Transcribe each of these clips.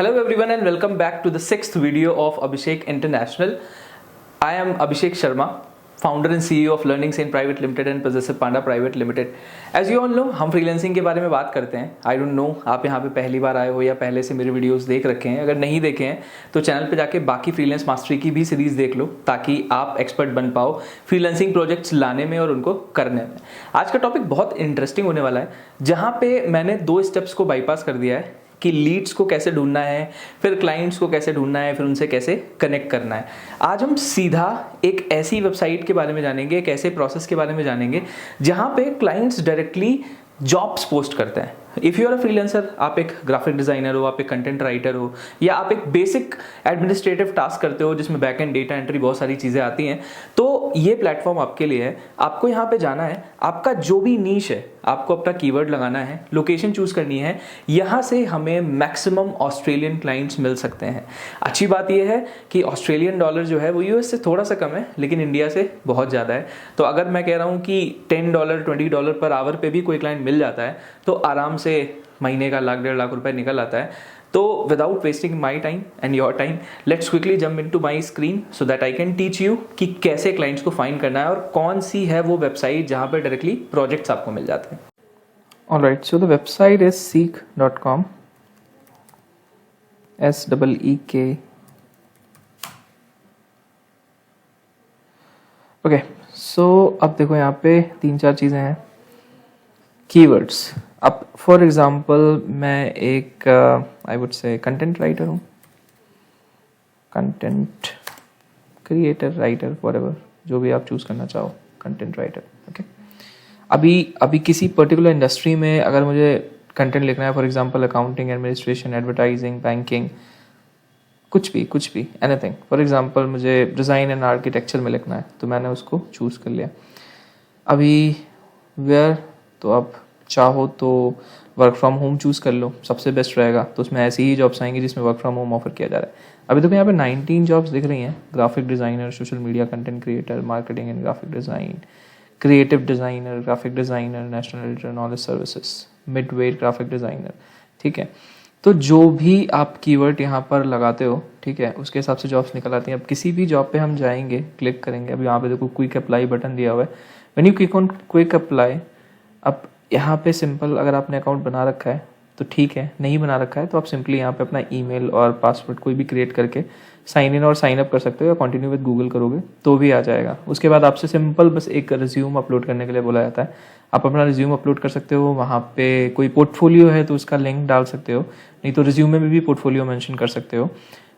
Hello everyone and welcome back to the sixth video of Abhishek International. I am Abhishek Sharma, founder and CEO of Learning Saint Private Limited and Possessive Panda Private Limited. As you all know, हम freelancing के बारे में बात करते हैं. I don't know आप यहाँ पे पहली बार आए हो या पहले से मेरे वीडियोस देख रखे हैं. अगर नहीं देखे हैं तो चैनल पे जाके बाकी फ्रीलांस मास्टरी की भी सीरीज देख लो ताकि आप एक्सपर्ट बन पाओ फ्रीलांसिंग प्रोजेक्ट्स लाने में और उनको करने में. आज का टॉपिक बहुत इंटरेस्टिंग होने वाला है जहाँ पे मैंने 2 स्टेप्स को बाईपास कर दिया है कि लीड्स को कैसे ढूंढना है, फिर क्लाइंट्स को कैसे ढूंढना है, फिर उनसे कैसे कनेक्ट करना है. आज हम सीधा एक ऐसी वेबसाइट के बारे में जानेंगे, एक ऐसे प्रोसेस के बारे में जानेंगे जहां पे क्लाइंट्स डायरेक्टली जॉब्स पोस्ट करते हैं. If you are a freelancer, आप एक ग्राफिक डिजाइनर हो, आप एक कंटेंट राइटर हो, या आप एक बेसिक एडमिनिस्ट्रेटिव टास्क करते हो जिसमें बैक एंड डेटा एंट्री बहुत सारी चीज़ें आती हैं, तो ये प्लेटफॉर्म आपके लिए है. आपको यहाँ पे जाना है, आपका जो भी नीश है आपको अपना कीवर्ड लगाना है, लोकेशन चूज करनी है. यहाँ से हमें मैक्सिमम ऑस्ट्रेलियन क्लाइंट्स मिल सकते हैं. अच्छी बात यह है कि ऑस्ट्रेलियन डॉलर जो है वो यूएस से थोड़ा सा कम है लेकिन इंडिया से बहुत ज़्यादा है. तो अगर मैं कह रहा हूँ कि $10 $20 पर आवर पे भी कोई क्लाइंट मिल जाता है तो आराम से महीने का लाख 1.5 लाख रुपए निकल आता है. तो without wasting my time and your time, let's quickly jump into my screen so that I can teach you कि कैसे क्लाइंट्स को फाइंड करना है और कौन सी है वो वेबसाइट जहाँ पर डायरेक्टली प्रोजेक्ट्स आपको मिल जाते हैं. Alright, so the website is seek.com. SEEK. Okay, so अब देखो यहाँ पे 3-4 चीज़ें हैं. Keywords. अब फॉर एग्जाम्पल मैं एक I would say content writer हूँ, कंटेंट क्रिएटर, राइटर, व्हाटएवर जो भी आप चूज़ करना चाहो, कंटेंट राइटर. ओके, अभी किसी पर्टिकुलर इंडस्ट्री में अगर मुझे कंटेंट लिखना है, for example accounting, administration, advertising, banking, कुछ भी एनीथिंग. फॉर एग्जांपल मुझे डिज़ाइन एंड आर्किटेक्चर में लिखना है तो मैंने उसको चूज़ कर लिया. अभी वेयर, तो आप चाहो तो वर्क फ्रॉम होम चूज़ कर लो, सबसे बेस्ट रहेगा. तो उसमें ऐसी ही जॉब्स आएंगी जिसमें वर्क फ्रॉम होम ऑफर किया जा रहा है. अभी देखो यहाँ पे 19 जॉब्स दिख रही हैं. Graphic designer, social media content creator, marketing and graphic design, creative designer, graphic designer, national editor, knowledge services, mid weight graphic designer. ठीक है, तो जो भी आप कीवर्ड यहाँ पर लगाते हो, ठीक है, उसके हिसाब से जॉब्स निकल आती हैं. अब किसी भी जॉब पे हम जाएंगे, क्लिक करेंगे. अब यहाँ पे देखो क्विक अप्लाई बटन दिया हुआ है. When you click on quick apply, अब यहाँ पे सिंपल, अगर आपने अकाउंट बना रखा है तो ठीक है, नहीं बना रखा है तो आप सिंपली यहाँ पे अपना ईमेल और पासवर्ड कोई भी क्रिएट करके साइन इन और साइन अप कर सकते हो, या कंटिन्यू विद गूगल करोगे तो भी आ जाएगा. उसके बाद आपसे सिंपल बस एक रिज्यूम अपलोड करने के लिए बोला जाता है. आप अपना रिज्यूम अपलोड कर सकते हो. वहाँ पे कोई पोर्टफोलियो है तो उसका लिंक डाल सकते हो, नहीं तो रिज्यूमे में भी पोर्टफोलियो मेंशन कर सकते हो.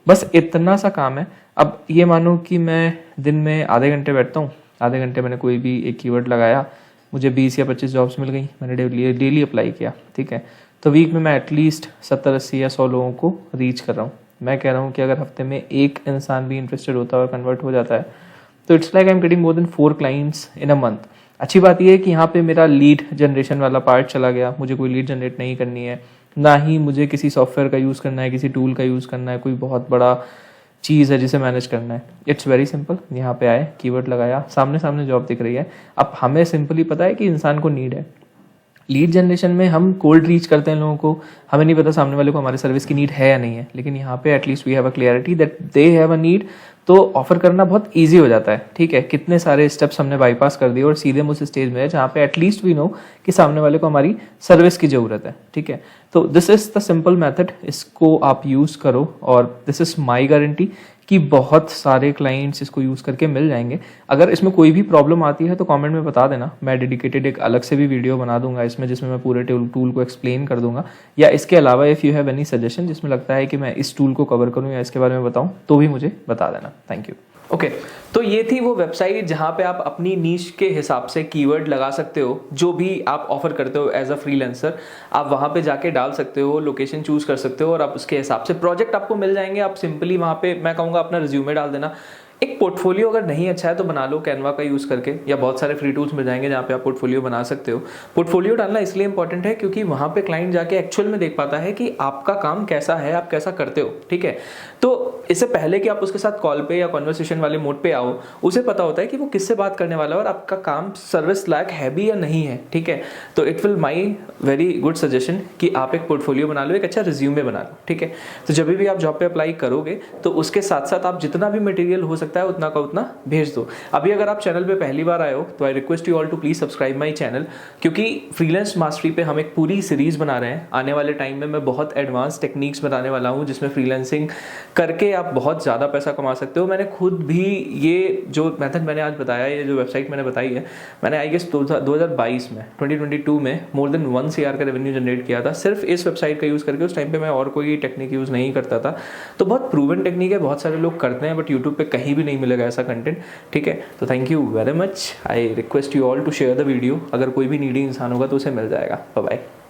बस इतना सा काम है. अब ये मानो कि मैं दिन में आधे घंटे बैठता हूँ, आधे घंटे मैंने कोई भी एक कीवर्ड लगाया, मुझे 20 या 25 जॉब्स मिल गई, मैंने डेली अप्लाई किया. ठीक है, तो वीक में मैं एटलीस्ट 70-80 या 100 लोगों को रीच कर रहा हूँ. मैं कह रहा हूँ कि अगर हफ्ते में एक इंसान भी इंटरेस्टेड होता है और कन्वर्ट हो जाता है तो it's like I am getting more than 4 clients in a month. अच्छी बात यह है कि यहाँ पे मेरा लीड जनरेशन वाला पार्ट चला गया. मुझे कोई लीड जनरेट नहीं करनी है, ना ही मुझे किसी सॉफ्टवेयर का यूज़ करना है, किसी टूल का यूज़ करना है, कोई बहुत बड़ा चीज़ है जिसे मैनेज करना है. It's very simple. यहाँ पे आए, कीवर्ड लगाया, सामने जॉब दिख रही है. अब हमें सिंपली पता है कि इंसान को नीड है. लीड जनरेशन में हम कोल्ड रीच करते हैं लोगों को, हमें नहीं पता सामने वाले को हमारे सर्विस की नीड है या नहीं है. लेकिन यहाँ पे at least we have a clarity that they have a need, तो ऑफर करना बहुत इजी हो जाता है. ठीक है, कितने सारे स्टेप्स हमने बाईपास कर दिए और सीधे हम उस स्टेज में है जहाँ पे एटलीस्ट वी नो कि सामने वाले को हमारी सर्विस की ज़रूरत है. ठीक है, तो this is the simple method. इसको आप यूज़ करो और दिस इज माई गारंटी कि बहुत सारे क्लाइंट्स इसको यूज़ करके मिल जाएंगे. अगर इसमें कोई भी प्रॉब्लम आती है तो कमेंट में बता देना. मैं डेडिकेटेड एक अलग से भी वीडियो बना दूंगा इसमें, जिसमें मैं पूरे टूल को एक्सप्लेन कर दूंगा. या इसके अलावा if you have any suggestion जिसमें लगता है कि मैं इस टूल को कवर करूँ या इसके बारे में बताऊँ, तो भी मुझे बता देना. Thank you. ओके, तो ये थी वो वेबसाइट जहाँ पे आप अपनी नीश के हिसाब से कीवर्ड लगा सकते हो. जो भी आप ऑफर करते हो एज अ फ्रीलांसर, आप वहाँ पे जाके डाल सकते हो, लोकेशन चूज कर सकते हो और आप उसके हिसाब से प्रोजेक्ट आपको मिल जाएंगे. आप सिंपली वहाँ पे, मैं कहूँगा, अपना रिज्यूमे डाल देना. एक पोर्टफोलियो अगर नहीं अच्छा है तो बना लो कैनवा का यूज़ करके, या बहुत सारे फ्री टूल्स मिल जाएंगे जहाँ पे आप पोर्टफोलियो बना सकते हो। पोर्टफोलियो डालना इसलिए इंपॉर्टेंट है क्योंकि वहाँ पे क्लाइंट जाके एक्चुअल में देख पाता है कि आपका काम कैसा है, आप कैसा करते हो, ठीक है। तो इससे पहले कि आप उसके साथ कॉल पे या कॉन्वर्सेशन वाले मोड पे आओ, उसे पता होता है कि वो किससे बात करने वाला है और आपका काम सर्विस लायक है भी या नहीं है, ठीक है। तो it will my very good suggestion कि आप एक पोर्टफोलियो बना लो, एक अच्छा रिज्यूमे बना लो, ठीक है। तो जब भी आप जॉब पे अप्लाई करोगे तो उसके साथ साथ आप जितना भी मटेरियल हो सकता है उतना का उतना भेज दो। अभी अगर आप चैनल पे पहली बार आए हो तो I request you all to please subscribe my channel, क्योंकि फ्रीलांस मास्टरी पे हम एक पूरी सीरीज बना रहे हैं। आने वाले टाइम में मैं बहुत एडवांस टेक्निक्स बताने वाला हूँ जिसमें फ्रीलांसिंग करके आप बहुत ज़्यादा पैसा कमा सकते हो। मैंने खुद भी ये जो मेथड मैंने आज बताया, ये जो वेबसाइट मैंने बताई है, मैंने आई गेस 2022 में 2022 में मोर देन 1 CR का रेवेन्यू जनरेट किया था सिर्फ इस वेबसाइट का यूज़ करके। उस टाइम पे मैं और कोई टेक्निक यूज़ नहीं करता था। तो बहुत प्रूवन टेक्निक है, बहुत सारे लोग करते हैं, बट यूट्यूब पे कहीं भी नहीं मिलेगा ऐसा कंटेंट, ठीक है। तो thank you very much, I request you all to share the video. अगर कोई भी नीडी इंसान होगा तो उसे मिल जाएगा। Bye bye.